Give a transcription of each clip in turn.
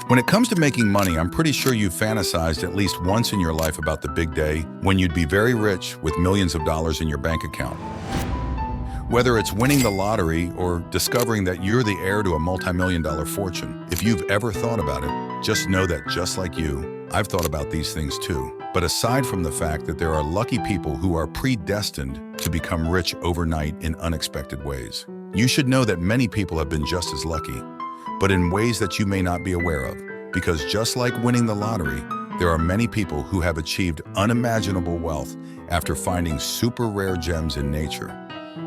When it comes to making money, I'm pretty sure you've fantasized at least once in your life about the big day when you'd be very rich with millions of dollars in your bank account. Whether it's winning the lottery or discovering that you're the heir to a multi-million-dollar fortune, if you've ever thought about it, just know that just like you, I've thought about these things too. But aside from the fact that there are lucky people who are predestined to become rich overnight in unexpected ways, you should know that many people have been just as lucky, but in ways that you may not be aware of. Because just like winning the lottery, there are many people who have achieved unimaginable wealth after finding super rare gems in nature.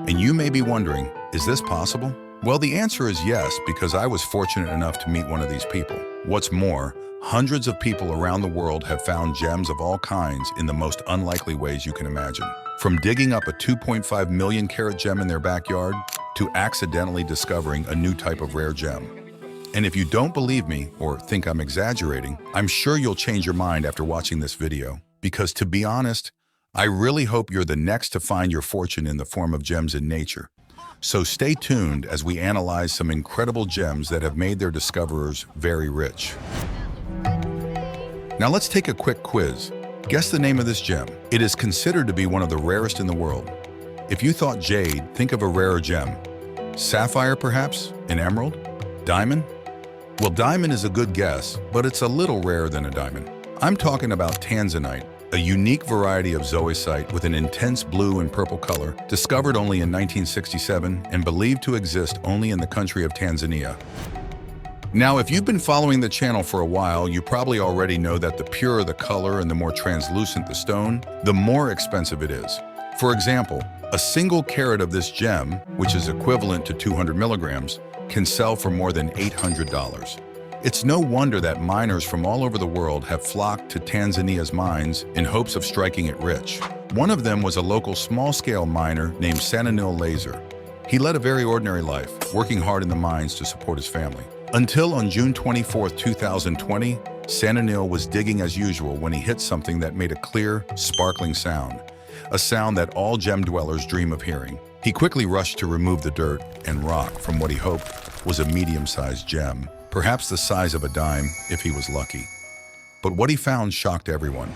And you may be wondering, is this possible? Well, the answer is yes, because I was fortunate enough to meet one of these people. What's more, hundreds of people around the world have found gems of all kinds in the most unlikely ways you can imagine. From digging up a 2.5 million carat gem in their backyard to accidentally discovering a new type of rare gem. And if you don't believe me or think I'm exaggerating, I'm sure you'll change your mind after watching this video. Because to be honest, I really hope you're the next to find your fortune in the form of gems in nature. So stay tuned as we analyze some incredible gems that have made their discoverers very rich. Now let's take a quick quiz. Guess the name of this gem. It is considered to be one of the rarest in the world. If you thought jade, think of a rarer gem. Sapphire perhaps? An emerald? Diamond? Well, diamond is a good guess, but it's a little rarer than a diamond. I'm talking about tanzanite, a unique variety of zoisite with an intense blue and purple color, discovered only in 1967 and believed to exist only in the country of Tanzania. Now, if you've been following the channel for a while, you probably already know that the purer the color and the more translucent the stone, the more expensive it is. For example, a single carat of this gem, which is equivalent to 200 milligrams, can sell for more than $800. It's no wonder that miners from all over the world have flocked to Tanzania's mines in hopes of striking it rich. One of them was a local small-scale miner named Sananil Laser. He led a very ordinary life, working hard in the mines to support his family. Until on June 24, 2020, Sananil was digging as usual when he hit something that made a clear, sparkling sound, a sound that all gem dwellers dream of hearing. He quickly rushed to remove the dirt and rock from what he hoped was a medium-sized gem, perhaps the size of a dime if he was lucky. But what he found shocked everyone.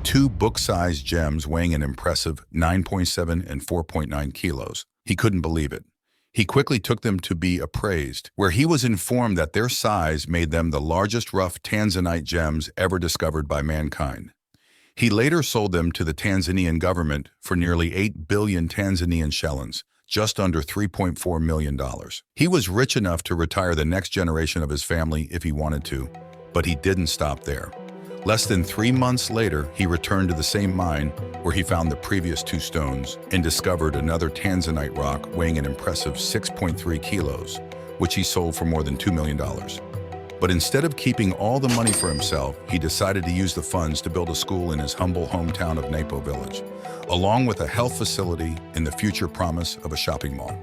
Two book-sized gems weighing an impressive 9.7 and 4.9 kilos. He couldn't believe it. He quickly took them to be appraised, where he was informed that their size made them the largest rough tanzanite gems ever discovered by mankind. He later sold them to the Tanzanian government for nearly 8 billion Tanzanian shillings, just under $3.4 million. He was rich enough to retire the next generation of his family if he wanted to, but he didn't stop there. Less than 3 months later, he returned to the same mine where he found the previous two stones and discovered another tanzanite rock weighing an impressive 6.3 kilos, which he sold for more than $2 million. But instead of keeping all the money for himself, he decided to use the funds to build a school in his humble hometown of Napo Village, along with a health facility and the future promise of a shopping mall.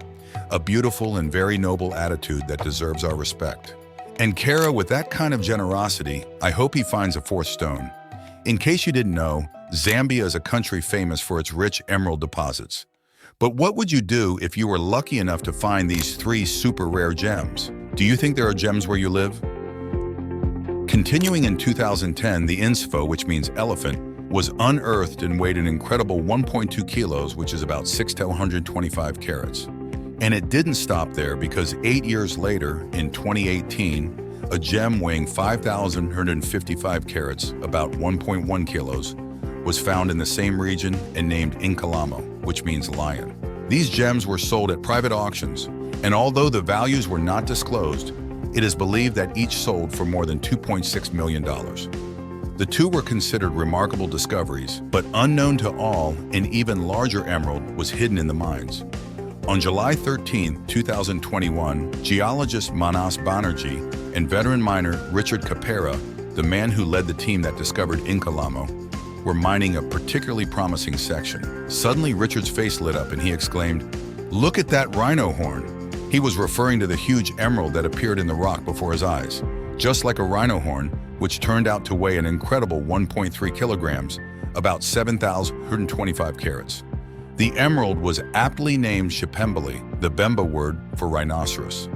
A beautiful and very noble attitude that deserves our respect. And Kara, with that kind of generosity, I hope he finds a fourth stone. In case you didn't know, Zambia is a country famous for its rich emerald deposits. But what would you do if you were lucky enough to find these 3 super rare gems? Do you think there are gems where you live? Continuing in 2010, the insfo, which means elephant, was unearthed and weighed an incredible 1.2 kilos, which is about 6 to 125 carats. And it didn't stop there, because 8 years later, in 2018, a gem weighing 5,155 carats, about 1.1 kilos, was found in the same region and named Inkalamo, which means lion. These gems were sold at private auctions, and although the values were not disclosed, it is believed that each sold for more than $2.6 million. The two were considered remarkable discoveries, but unknown to all, an even larger emerald was hidden in the mines. On July 13, 2021, geologist Manas Banerjee and veteran miner Richard Capera, the man who led the team that discovered Inkalamo, were mining a particularly promising section. Suddenly, Richard's face lit up and he exclaimed, "Look at that rhino horn." He was referring to the huge emerald that appeared in the rock before his eyes. Just like a rhino horn, which turned out to weigh an incredible 1.3 kilograms, about 7,125 carats. The emerald was aptly named Shipembele, the Bemba word for rhinoceros.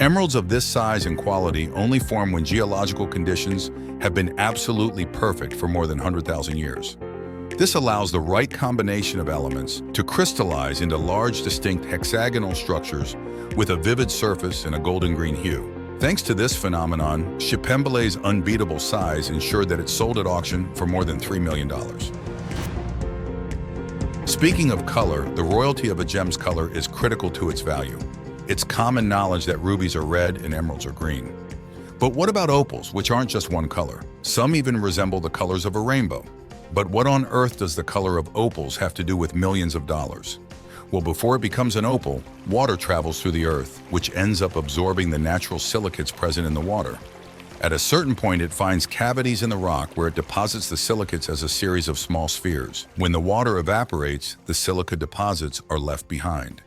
Emeralds of this size and quality only form when geological conditions have been absolutely perfect for more than 100,000 years. This allows the right combination of elements to crystallize into large, distinct hexagonal structures with a vivid surface and a golden-green hue. Thanks to this phenomenon, Chipembele's unbeatable size ensured that it sold at auction for more than $3 million. Speaking of color, the royalty of a gem's color is critical to its value. It's common knowledge that rubies are red and emeralds are green. But what about opals, which aren't just one color? Some even resemble the colors of a rainbow. But what on earth does the color of opals have to do with millions of dollars? Well, before it becomes an opal, water travels through the earth, which ends up absorbing the natural silicates present in the water. At a certain point, it finds cavities in the rock where it deposits the silicates as a series of small spheres. When the water evaporates, the silica deposits are left behind.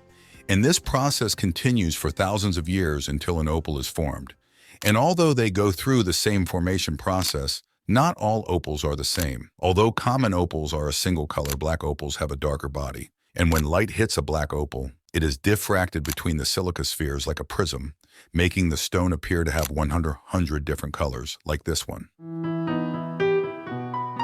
And this process continues for thousands of years until an opal is formed. And although they go through the same formation process, not all opals are the same. Although common opals are a single color, black opals have a darker body. And when light hits a black opal, it is diffracted between the silica spheres like a prism, making the stone appear to have 100 different colors, like this one.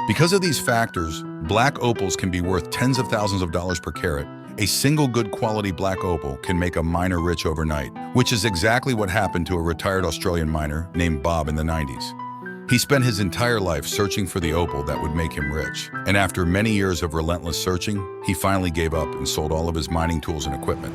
Because of these factors, black opals can be worth tens of thousands of dollars per carat. A single good quality black opal can make a miner rich overnight, which is exactly what happened to a retired Australian miner named Bob in the 90s. He spent his entire life searching for the opal that would make him rich. And after many years of relentless searching, he finally gave up and sold all of his mining tools and equipment.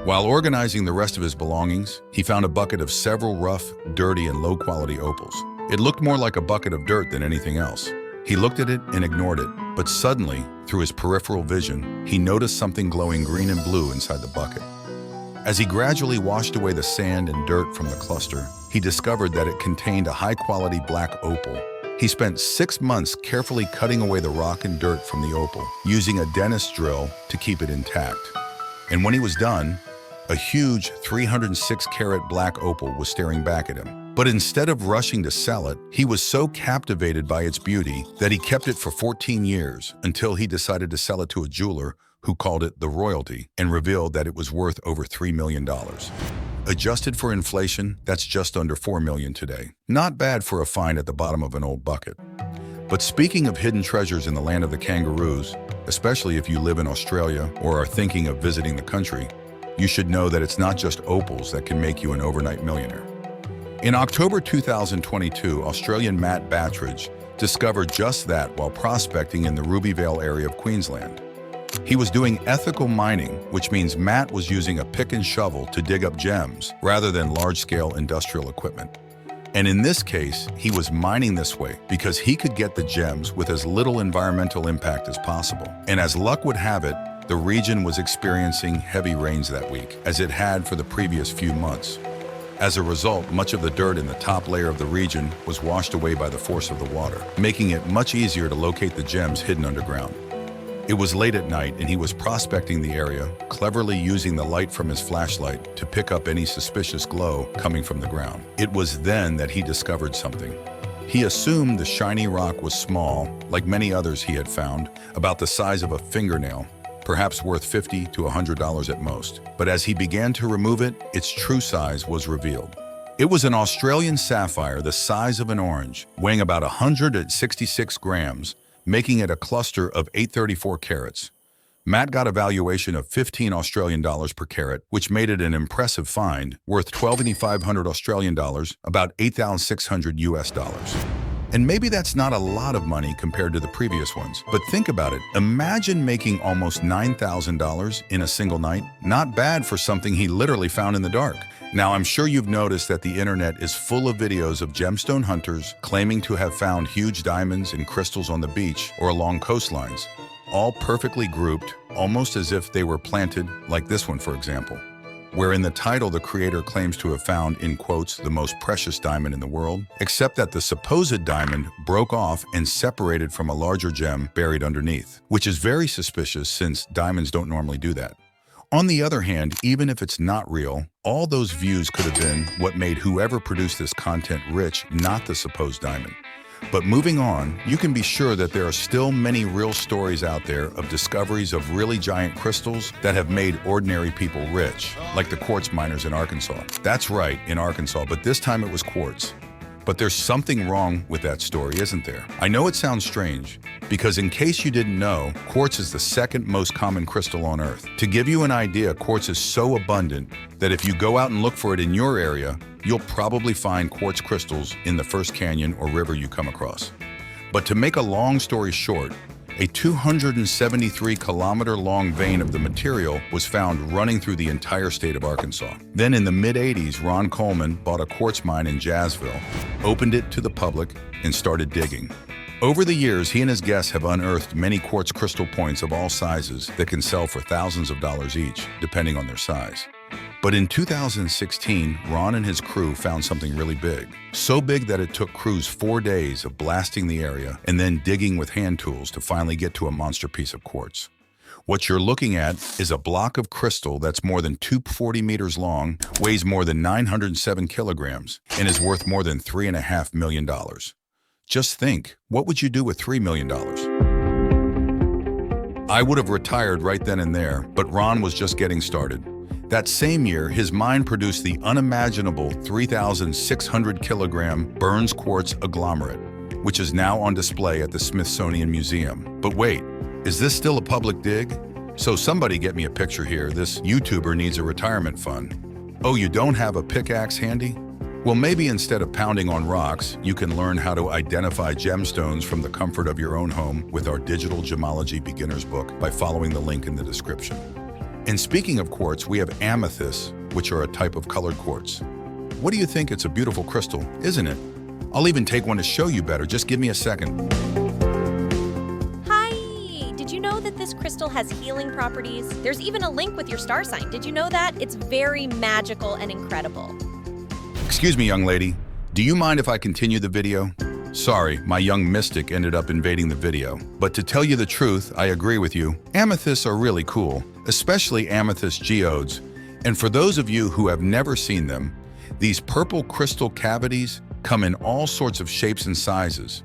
While organizing the rest of his belongings, he found a bucket of several rough, dirty, and low-quality opals. It looked more like a bucket of dirt than anything else. He looked at it and ignored it, but suddenly, through his peripheral vision, he noticed something glowing green and blue inside the bucket. As he gradually washed away the sand and dirt from the cluster, he discovered that it contained a high-quality black opal. He spent 6 months carefully cutting away the rock and dirt from the opal, using a dentist drill to keep it intact. And when he was done, a huge 306-carat black opal was staring back at him. But instead of rushing to sell it, he was so captivated by its beauty that he kept it for 14 years until he decided to sell it to a jeweler who called it the royalty and revealed that it was worth over $3 million. Adjusted for inflation, that's just under $4 million today. Not bad for a find at the bottom of an old bucket. But speaking of hidden treasures in the land of the kangaroos, especially if you live in Australia or are thinking of visiting the country, you should know that it's not just opals that can make you an overnight millionaire. In October 2022, Australian Matt Battridge discovered just that while prospecting in the Ruby Vale area of Queensland. He was doing ethical mining, which means Matt was using a pick and shovel to dig up gems rather than large-scale industrial equipment. And in this case, he was mining this way because he could get the gems with as little environmental impact as possible. And as luck would have it, the region was experiencing heavy rains that week, as it had for the previous few months. As a result, much of the dirt in the top layer of the region was washed away by the force of the water, making it much easier to locate the gems hidden underground. It was late at night and he was prospecting the area, cleverly using the light from his flashlight to pick up any suspicious glow coming from the ground. It was then that he discovered something. He assumed the shiny rock was small, like many others he had found, about the size of a fingernail, perhaps worth $50 to $100 at most. But as he began to remove it, its true size was revealed. It was an Australian sapphire the size of an orange, weighing about 166 grams, making it a cluster of 834 carats. Matt got a valuation of 15 Australian dollars per carat, which made it an impressive find, worth 12,500 Australian dollars, about 8,600 US dollars. And maybe that's not a lot of money compared to the previous ones, but think about it. Imagine making almost $9,000 in a single night. Not bad for something he literally found in the dark. Now, I'm sure you've noticed that the internet is full of videos of gemstone hunters claiming to have found huge diamonds and crystals on the beach or along coastlines, all perfectly grouped, almost as if they were planted, like this one, for example, where in the title the creator claims to have found, in quotes, the most precious diamond in the world, except that the supposed diamond broke off and separated from a larger gem buried underneath, which is very suspicious since diamonds don't normally do that. On the other hand, even if it's not real, all those views could have been what made whoever produced this content rich, not the supposed diamond. But moving on, you can be sure that there are still many real stories out there of discoveries of really giant crystals that have made ordinary people rich, like the quartz miners in Arkansas. That's right, in Arkansas, but this time it was quartz. But there's something wrong with that story, isn't there? I know it sounds strange, because in case you didn't know, quartz is the second most common crystal on Earth. To give you an idea, quartz is so abundant that if you go out and look for it in your area, you'll probably find quartz crystals in the first canyon or river you come across. But to make a long story short, a 273-kilometer-long vein of the material was found running through the entire state of Arkansas. Then in the mid-'80s, Ron Coleman bought a quartz mine in Jazzville, opened it to the public, and started digging. Over the years, he and his guests have unearthed many quartz crystal points of all sizes that can sell for thousands of dollars each, depending on their size. But in 2016, Ron and his crew found something really big. So big that it took crews 4 days of blasting the area and then digging with hand tools to finally get to a monster piece of quartz. What you're looking at is a block of crystal that's more than 240 meters long, weighs more than 907 kilograms, and is worth more than $3.5 million. Just think, what would you do with $3 million? I would have retired right then and there, but Ron was just getting started. That same year, his mine produced the unimaginable 3,600-kilogram Burns quartz agglomerate, which is now on display at the Smithsonian Museum. But wait, is this still a public dig? So somebody get me a picture here. This YouTuber needs a retirement fund. Oh, you don't have a pickaxe handy? Well, maybe instead of pounding on rocks, you can learn how to identify gemstones from the comfort of your own home with our digital gemology beginner's book by following the link in the description. And speaking of quartz, we have amethysts, which are a type of colored quartz. What do you think? It's a beautiful crystal, isn't it? I'll even take one to show you better. Just give me a second. Hi! Did you know that this crystal has healing properties? There's even a link with your star sign. Did you know that? It's very magical and incredible. Excuse me, young lady. Do you mind if I continue the video? Sorry, my young mystic ended up invading the video. But to tell you the truth, I agree with you. Amethysts are really cool, especially amethyst geodes. And for those of you who have never seen them, these purple crystal cavities come in all sorts of shapes and sizes.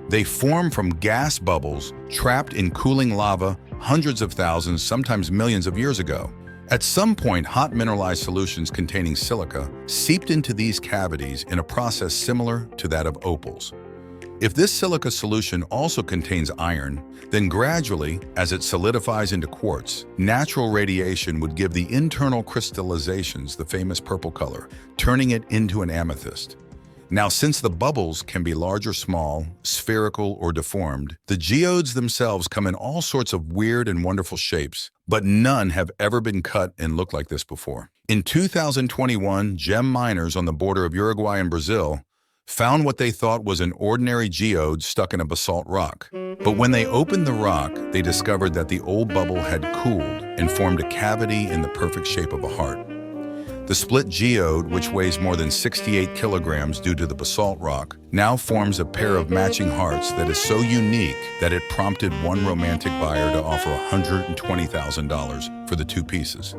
They form from gas bubbles trapped in cooling lava hundreds of thousands, sometimes millions of years ago. At some point, hot mineralized solutions containing silica seeped into these cavities in a process similar to that of opals. If this silica solution also contains iron, then gradually, as it solidifies into quartz, natural radiation would give the internal crystallizations the famous purple color, turning it into an amethyst. Now, since the bubbles can be large or small, spherical or deformed, the geodes themselves come in all sorts of weird and wonderful shapes, but none have ever been cut and look like this before. In 2021, gem miners on the border of Uruguay and Brazil found what they thought was an ordinary geode stuck in a basalt rock. But when they opened the rock, they discovered that the old bubble had cooled and formed a cavity in the perfect shape of a heart. The split geode, which weighs more than 68 kilograms due to the basalt rock, now forms a pair of matching hearts that is so unique that it prompted one romantic buyer to offer $120,000 for the two pieces.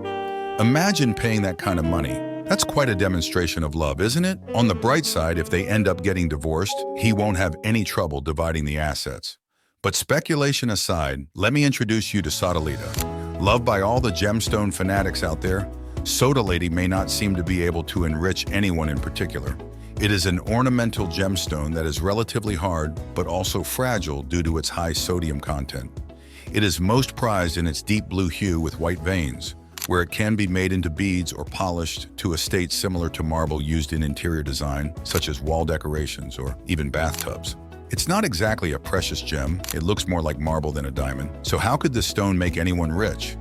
Imagine paying that kind of money. That's quite a demonstration of love, isn't it? On the bright side, if they end up getting divorced, he won't have any trouble dividing the assets. But speculation aside, let me introduce you to Sodalita. Loved by all the gemstone fanatics out there, Soda Lady may not seem to be able to enrich anyone in particular. It is an ornamental gemstone that is relatively hard, but also fragile due to its high sodium content. It is most prized in its deep blue hue with white veins, where it can be made into beads or polished to a state similar to marble used in interior design, such as wall decorations or even bathtubs. It's not exactly a precious gem, it looks more like marble than a diamond. So how could this stone make anyone rich?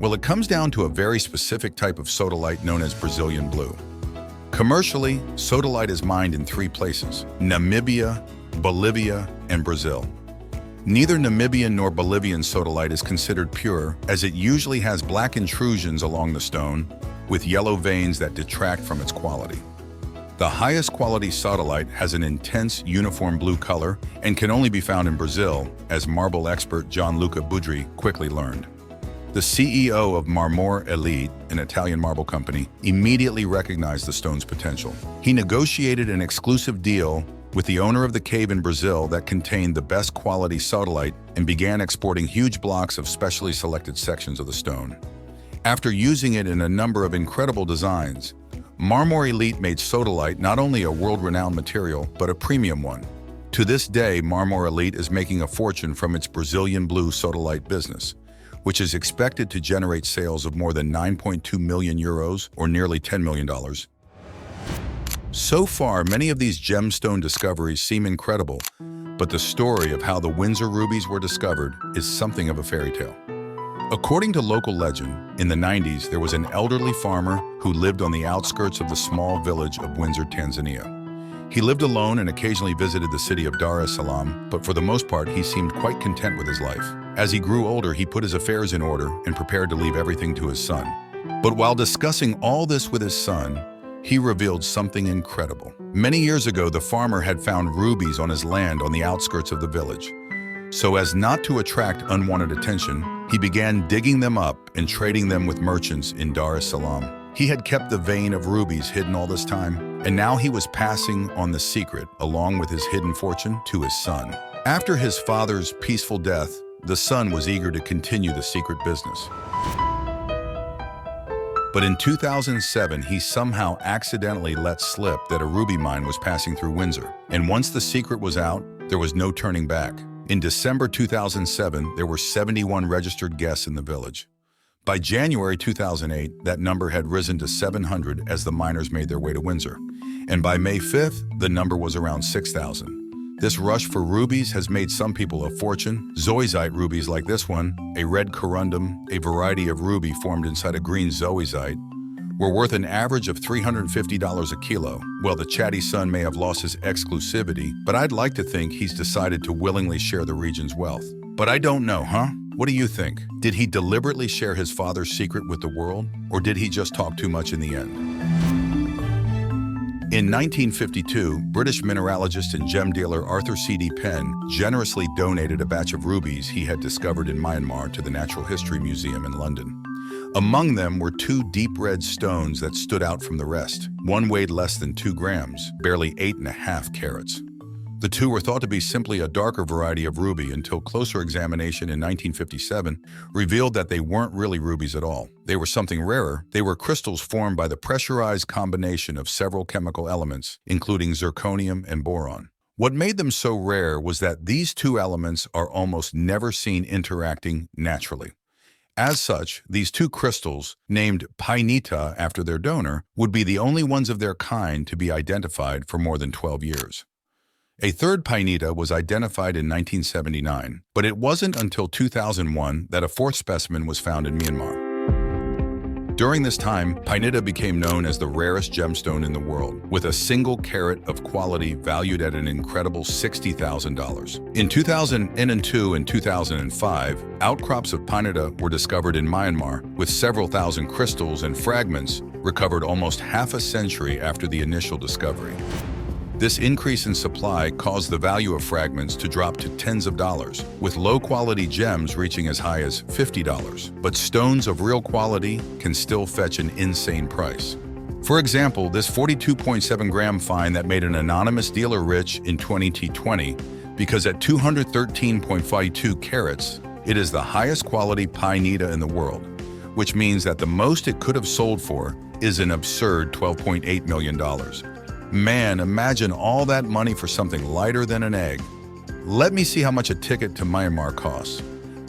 Well, it comes down to a very specific type of sodalite known as Brazilian blue. Commercially, sodalite is mined in 3 places: Namibia, Bolivia, and Brazil. Neither Namibian nor Bolivian sodalite is considered pure, as it usually has black intrusions along the stone, with yellow veins that detract from its quality. The highest quality sodalite has an intense, uniform blue color and can only be found in Brazil, as marble expert Gianluca Budri quickly learned. The CEO of Marmor Elite, an Italian marble company, immediately recognized the stone's potential. He negotiated an exclusive deal with the owner of the cave in Brazil that contained the best quality sodalite and began exporting huge blocks of specially selected sections of the stone. After using it in a number of incredible designs, Marmor Elite made sodalite not only a world-renowned material, but a premium one. To this day, Marmor Elite is making a fortune from its Brazilian blue sodalite business, which is expected to generate sales of more than 9.2 million euros, or nearly $10 million. So far, many of these gemstone discoveries seem incredible, but the story of how the Windsor rubies were discovered is something of a fairy tale. According to local legend, in the 90s, there was an elderly farmer who lived on the outskirts of the small village of Windsor, Tanzania. He lived alone and occasionally visited the city of Dar es Salaam, but for the most part, he seemed quite content with his life. As he grew older, he put his affairs in order and prepared to leave everything to his son. But while discussing all this with his son, he revealed something incredible. Many years ago, the farmer had found rubies on his land on the outskirts of the village. So as not to attract unwanted attention, he began digging them up and trading them with merchants in Dar es Salaam. He had kept the vein of rubies hidden all this time, and now he was passing on the secret, along with his hidden fortune, to his son. After his father's peaceful death, the son was eager to continue the secret business. But in 2007, he somehow accidentally let slip that a ruby mine was passing through Windsor. And once the secret was out, there was no turning back. In December 2007, there were 71 registered guests in the village. By January 2008, that number had risen to 700 as the miners made their way to Windsor. And by May 5th, the number was around 6,000. This rush for rubies has made some people a fortune. Zoisite rubies like this one, a red corundum, a variety of ruby formed inside a green zoisite, were worth an average of $350 a kilo. Well, the chatty son may have lost his exclusivity, but I'd like to think he's decided to willingly share the region's wealth. But I don't know, huh? What do you think? Did he deliberately share his father's secret with the world, or did he just talk too much in the end? In 1952, British mineralogist and gem dealer Arthur C.D. Penn generously donated a batch of rubies he had discovered in Myanmar to the Natural History Museum in London. Among them were two deep red stones that stood out from the rest. One weighed less than 2 grams, barely 8.5 carats. The two were thought to be simply a darker variety of ruby until closer examination in 1957 revealed that they weren't really rubies at all. They were something rarer. They were crystals formed by the pressurized combination of several chemical elements, including zirconium and boron. What made them so rare was that these two elements are almost never seen interacting naturally. As such, these two crystals, named Painita after their donor, would be the only ones of their kind to be identified for more than 12 years. A third Painita was identified in 1979, but it wasn't until 2001 that a fourth specimen was found in Myanmar. During this time, Painita became known as the rarest gemstone in the world, with a single carat of quality valued at an incredible $60,000. In 2002 and 2005, outcrops of Painita were discovered in Myanmar, with several thousand crystals and fragments recovered almost half a century after the initial discovery. This increase in supply caused the value of fragments to drop to tens of dollars, with low-quality gems reaching as high as $50. But stones of real quality can still fetch an insane price. For example, this 42.7-gram find that made an anonymous dealer rich in 2020 because at 213.52 carats, it is the highest quality Painita in the world, which means that the most it could have sold for is an absurd $12.8 million. Man, imagine all that money for something lighter than an egg. Let me see how much a ticket to Myanmar costs.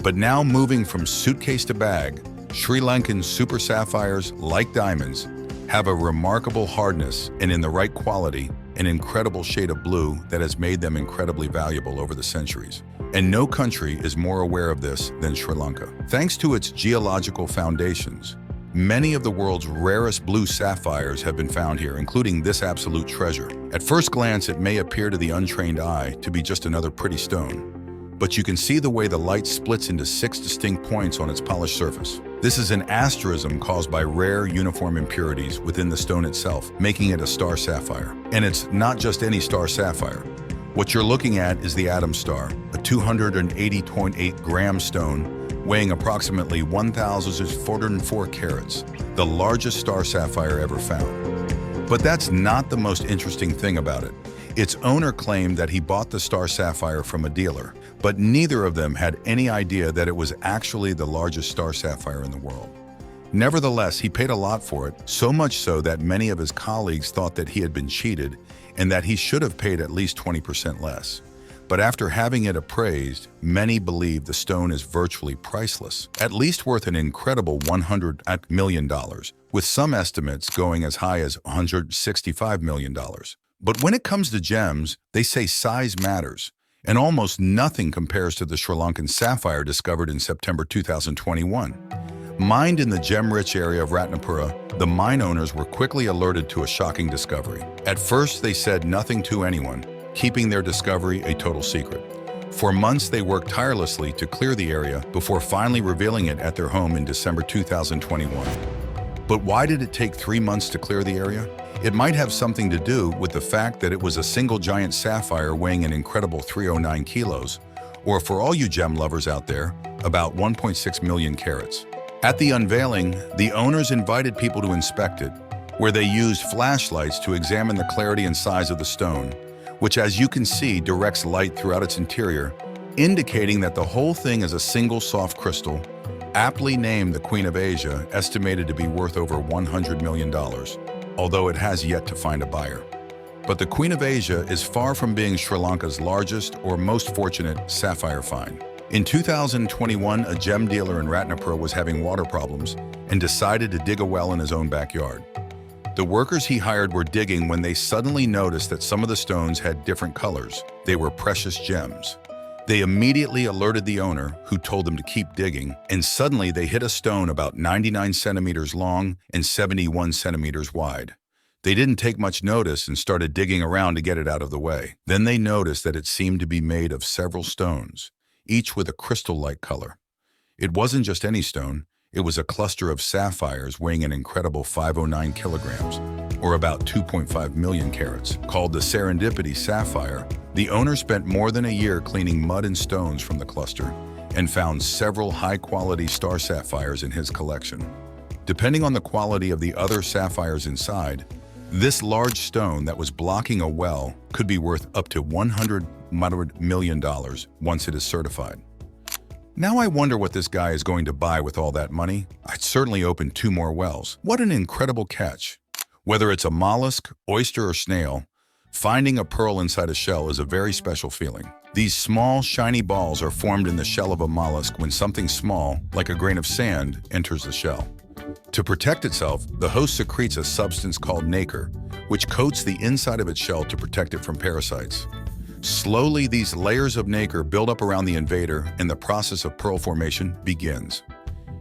But now moving from suitcase to bag, Sri Lankan super sapphires, like diamonds, have a remarkable hardness and in the right quality, an incredible shade of blue that has made them incredibly valuable over the centuries. And no country is more aware of this than Sri Lanka. Thanks to its geological foundations, many of the world's rarest blue sapphires have been found here, including this absolute treasure. At first glance, it may appear to the untrained eye to be just another pretty stone, but you can see the way the light splits into 6 distinct points on its polished surface. This is an asterism caused by rare uniform impurities within the stone itself, making it a star sapphire. And it's not just any star sapphire. What you're looking at is the Atom Star, a 280.8-gram stone weighing approximately 1,404 carats, the largest star sapphire ever found. But that's not the most interesting thing about it. Its owner claimed that he bought the star sapphire from a dealer, but neither of them had any idea that it was actually the largest star sapphire in the world. Nevertheless, he paid a lot for it, so much so that many of his colleagues thought that he had been cheated and that he should have paid at least 20% less. But after having it appraised, many believe the stone is virtually priceless, at least worth an incredible $100 million, with some estimates going as high as $165 million. But when it comes to gems, they say size matters, and almost nothing compares to the Sri Lankan sapphire discovered in September 2021. Mined in the gem-rich area of Ratnapura, the mine owners were quickly alerted to a shocking discovery. At first, they said nothing to anyone, keeping their discovery a total secret. For months, they worked tirelessly to clear the area before finally revealing it at their home in December 2021. But why did it take 3 months to clear the area? It might have something to do with the fact that it was a single giant sapphire weighing an incredible 309 kilos, or for all you gem lovers out there, about 1.6 million carats. At the unveiling, the owners invited people to inspect it, where they used flashlights to examine the clarity and size of the stone, which, as you can see, directs light throughout its interior, indicating that the whole thing is a single soft crystal, aptly named the Queen of Asia, estimated to be worth over $100 million, although it has yet to find a buyer. But the Queen of Asia is far from being Sri Lanka's largest or most fortunate sapphire find. In 2021, a gem dealer in Ratnapura was having water problems and decided to dig a well in his own backyard. The workers he hired were digging when they suddenly noticed that some of the stones had different colors. They were precious gems. They immediately alerted the owner, who told them to keep digging, and suddenly they hit a stone about 99 centimeters long and 71 centimeters wide. They didn't take much notice and started digging around to get it out of the way. Then they noticed that it seemed to be made of several stones, each with a crystal-like color. It wasn't just any stone. It was a cluster of sapphires weighing an incredible 509 kilograms, or about 2.5 million carats. Called the Serendipity Sapphire, the owner spent more than a year cleaning mud and stones from the cluster and found several high-quality star sapphires in his collection. Depending on the quality of the other sapphires inside, this large stone that was blocking a well could be worth up to $100 million once it is certified. Now I wonder what this guy is going to buy with all that money. I'd certainly open 2 more wells. What an incredible catch. Whether it's a mollusk, oyster, or snail, finding a pearl inside a shell is a very special feeling. These small, shiny balls are formed in the shell of a mollusk when something small, like a grain of sand, enters the shell. To protect itself, the host secretes a substance called nacre, which coats the inside of its shell to protect it from parasites. Slowly, these layers of nacre build up around the invader and the process of pearl formation begins.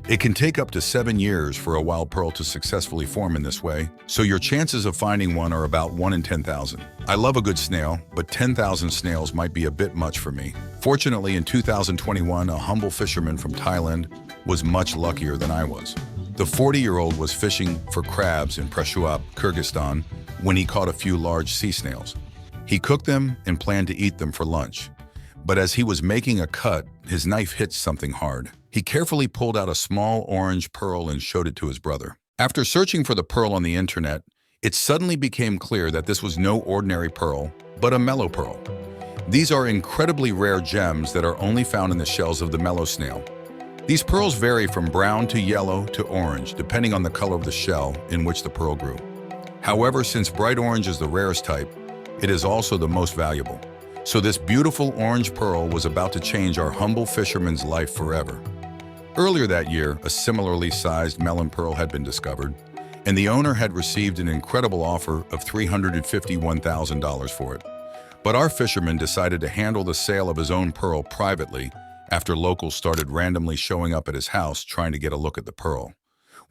It can take up to 7 years for a wild pearl to successfully form in this way, so your chances of finding one are about 1 in 10,000. I love a good snail, but 10,000 snails might be a bit much for me. Fortunately, in 2021, a humble fisherman from Thailand was much luckier than I was. The 40-year-old was fishing for crabs in Prashuap, Kyrgyzstan, when he caught a few large sea snails. He cooked them and planned to eat them for lunch. But as he was making a cut, his knife hit something hard. He carefully pulled out a small orange pearl and showed it to his brother. After searching for the pearl on the internet, it suddenly became clear that this was no ordinary pearl, but a mellow pearl. These are incredibly rare gems that are only found in the shells of the mellow snail. These pearls vary from brown to yellow to orange, depending on the color of the shell in which the pearl grew. However, since bright orange is the rarest type, it is also the most valuable. So this beautiful orange pearl was about to change our humble fisherman's life forever. Earlier that year, a similarly sized melon pearl had been discovered, and the owner had received an incredible offer of $351,000 for it. But our fisherman decided to handle the sale of his own pearl privately after locals started randomly showing up at his house trying to get a look at the pearl.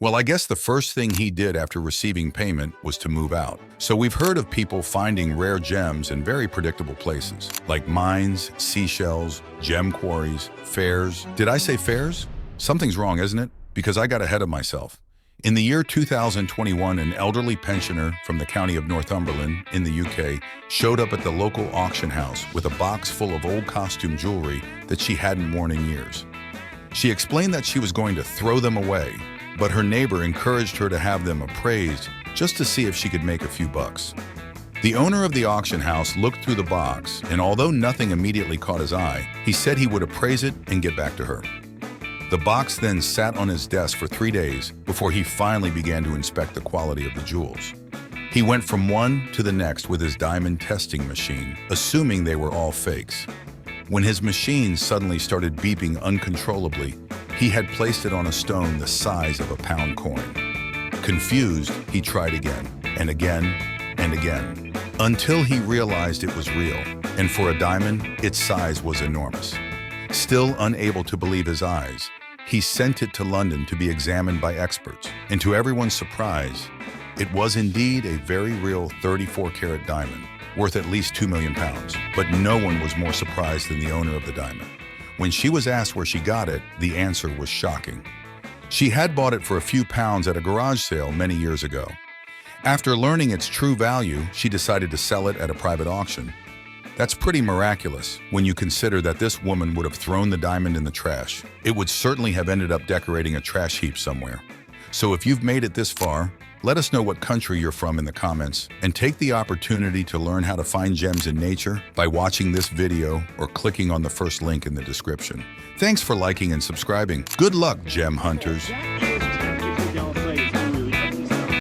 Well, I guess the first thing he did after receiving payment was to move out. So we've heard of people finding rare gems in very predictable places, like mines, seashells, gem quarries, fairs. Did I say fairs? Something's wrong, isn't it? Because I got ahead of myself. In the year 2021, an elderly pensioner from the county of Northumberland in the UK showed up at the local auction house with a box full of old costume jewelry that she hadn't worn in years. She explained that she was going to throw them away, but her neighbor encouraged her to have them appraised just to see if she could make a few bucks. The owner of the auction house looked through the box, and although nothing immediately caught his eye, he said he would appraise it and get back to her. The box then sat on his desk for 3 days before he finally began to inspect the quality of the jewels. He went from one to the next with his diamond testing machine, assuming they were all fakes. When his machine suddenly started beeping uncontrollably, he had placed it on a stone the size of a pound coin. Confused, he tried again, and again, and again, until he realized it was real, and for a diamond, its size was enormous. Still unable to believe his eyes, he sent it to London to be examined by experts, and to everyone's surprise, it was indeed a very real 34-carat diamond, worth at least £2 million. But no one was more surprised than the owner of the diamond. When she was asked where she got it, the answer was shocking. She had bought it for a few pounds at a garage sale many years ago. After learning its true value, she decided to sell it at a private auction. That's pretty miraculous when you consider that this woman would have thrown the diamond in the trash. It would certainly have ended up decorating a trash heap somewhere. So if you've made it this far, let us know what country you're from in the comments, and take the opportunity to learn how to find gems in nature by watching this video or clicking on the first link in the description. Thanks for liking and subscribing. Good luck, gem hunters.